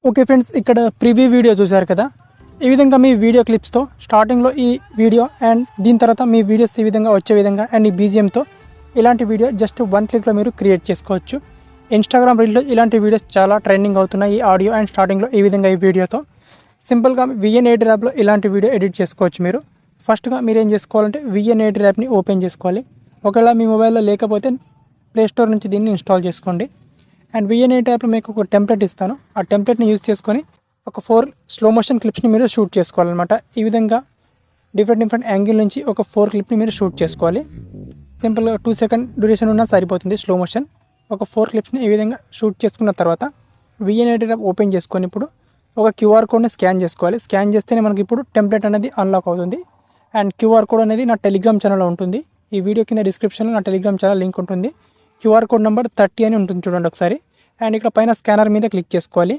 Okay friends, ఇక్కడ preview video చూశారు కదా. ఈ విధంగా మీ వీడియో క్లిప్స్తో స్టార్టింగ్లో ఈ వీడియో అండ్ దీని తర్వాత మీ వీడియోస్ ఈ విధంగా వచ్చే విధంగా అండ్ ఈ బీజిఎంతో ఇలాంటి వీడియో జస్ట్ 1 క్లిక్లో మీరు క్రియేట్ చేసుకోవచ్చు. ఇన్స్టాగ్రామ్ రీల్లో ఇలాంటి వీడియోస్ చాలా ట్రెండింగ్ అవుతున్నాయి. ఈ ఆడియో అండ్ స్టార్టింగ్లో ఈ విధంగా ఈ వీడియోతో సింపుల్గా VN ఎడిటర్ యాప్లో ఇలాంటి వీడియో ఎడిట్ చేసుకోవచ్చు. మీరు ఫస్ట్గా మీరు ఏం చేసుకోవాలంటే VN ఎడిటర్ యాప్ని ఓపెన్ చేసుకోవాలి. ఒకవేళ మీ మొబైల్లో లేకపోతే ప్లేస్టోర్ నుంచి దీన్ని ఇన్స్టాల్ చేసుకోండి. అండ్ VN ఎడిటర్ యాప్లో మీకు ఒక టెంప్లెట్ ఇస్తాను. ఆ టెంప్లెట్ని యూజ్ చేసుకొని ఒక 4 స్లో మోషన్ క్లిప్స్ని మీరు షూట్ చేసుకోవాలన్నమాట. ఈ విధంగా డిఫరెంట్ యాంగిల్ నుంచి ఒక 4 క్లిప్ని మీరు షూట్ చేసుకోవాలి. సింపుల్గా 2 సెకండ్ డ్యూరేషన్ ఉన్నా సరిపోతుంది స్లో మోషన్. ఒక 4 క్లిప్స్ని ఈ విధంగా షూట్ చేసుకున్న తర్వాత VN ఎడిటర్ యాప్ ఓపెన్ చేసుకొని ఇప్పుడు ఒక QR కోడ్ని స్కాన్ చేసుకోవాలి. స్కాన్ చేస్తేనే మనకి ఇప్పుడు టెంప్లెట్ అనేది అన్లాక్ అవుతుంది. అండ్ QR కోడ్ అనేది నా టెలిగ్రామ్ ఛానల్లో ఉంటుంది. ఈ వీడియో కింద డిస్క్రిప్షన్లో నా టెలిగ్రామ్ ఛానల్ లింక్ ఉంటుంది. QR కోడ్ నెంబర్ 30 అని ఉంటుంది, చూడండి ఒకసారి. అండ్ ఇక్కడ పైన స్కానర్ మీద క్లిక్ చేసుకోవాలి.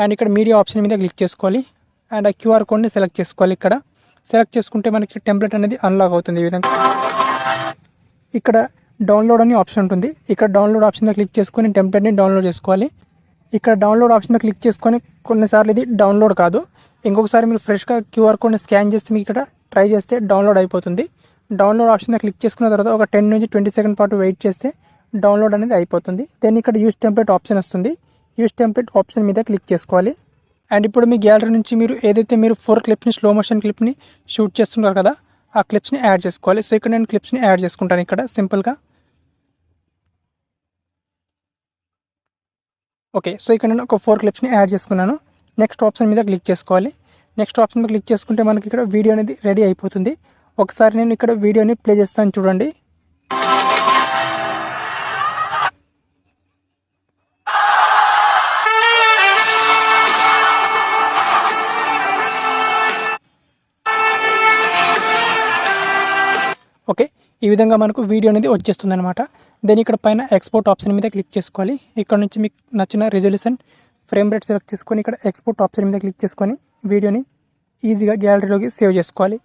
అండ్ ఇక్కడ మీడియా ఆప్షన్ మీద క్లిక్ చేసుకోవాలి. అండ్ ఆ QR కోడ్ని సెలెక్ట్ చేసుకోవాలి. ఇక్కడ సెలెక్ట్ చేసుకుంటే మనకి టెంప్లెట్ అనేది అన్లాక్ అవుతుంది. ఈ విధంగా ఇక్కడ డౌన్లోడ్ అని ఆప్షన్ ఉంటుంది. ఇక్కడ డౌన్లోడ్ ఆప్షన్ మీద క్లిక్ చేసుకొని టెంప్లెట్ని డౌన్లోడ్ చేసుకోవాలి. ఇక్కడ డౌన్లోడ్ ఆప్షన్ మీద క్లిక్ చేసుకొని కొన్నిసార్లు ఇది డౌన్లోడ్ కాదు, ఇంకొకసారి మీరు ఫ్రెష్గా QR కోడ్ని స్కాన్ చేస్తే మీకు ఇక్కడ ట్రై చేస్తే డౌన్లోడ్ అయిపోతుంది. డౌన్లోడ్ ఆప్షన్ మీద క్లిక్ చేసుకున్న తర్వాత ఒక 10 నుంచి 20 సెకండ్ పాటు వెయిట్ చేస్తే డౌన్లోడ్ అనేది అయిపోతుంది. దెన్ ఇక్కడ యూస్ టెంప్లెట్ ఆప్షన్ వస్తుంది. యూస్ టెంప్లెట్ ఆప్షన్ మీద క్లిక్ చేసుకోవాలి. అండ్ ఇప్పుడు మీ గ్యాలరీ నుంచి మీరు ఏదైతే మీరు 4 క్లిప్స్ని స్లో మోషన్ క్లిప్ని షూట్ చేస్తున్నారు కదా, ఆ క్లిప్స్ని యాడ్ చేసుకోవాలి. సో ఇక్కడ నేను క్లిప్స్ని యాడ్ చేసుకుంటాను. ఇక్కడ సింపుల్గా ఓకే. సో ఇక్కడ నేను ఒక 4 క్లిప్స్ని యాడ్ చేసుకున్నాను. నెక్స్ట్ ఆప్షన్ మీద క్లిక్ చేసుకోవాలి. నెక్స్ట్ ఆప్షన్ మీద క్లిక్ చేసుకుంటే మనకి ఇక్కడ వీడియో అనేది రెడీ అయిపోతుంది. ఒకసారి నేను ఇక్కడ వీడియోని ప్లే చేస్తాను, చూడండి. ఓకే, ఈ విధంగా మనకు వీడియో అనేది వచ్చేస్తుంది అనమాట. దెన్ ఇక్కడ పైన ఎక్స్పోర్ట్ ఆప్షన్ మీద క్లిక్ చేసుకోవాలి. ఇక్కడ నుంచి మీకు నచ్చిన రిజల్యూషన్ ఫ్రేమ్ రేట్ సెలెక్ట్ చేసుకొని ఇక్కడ ఎక్స్పోర్ట్ ఆప్షన్ మీద క్లిక్ చేసుకొని వీడియోని ఈజీగా గ్యాలరీలోకి సేవ్ చేసుకోవాలి.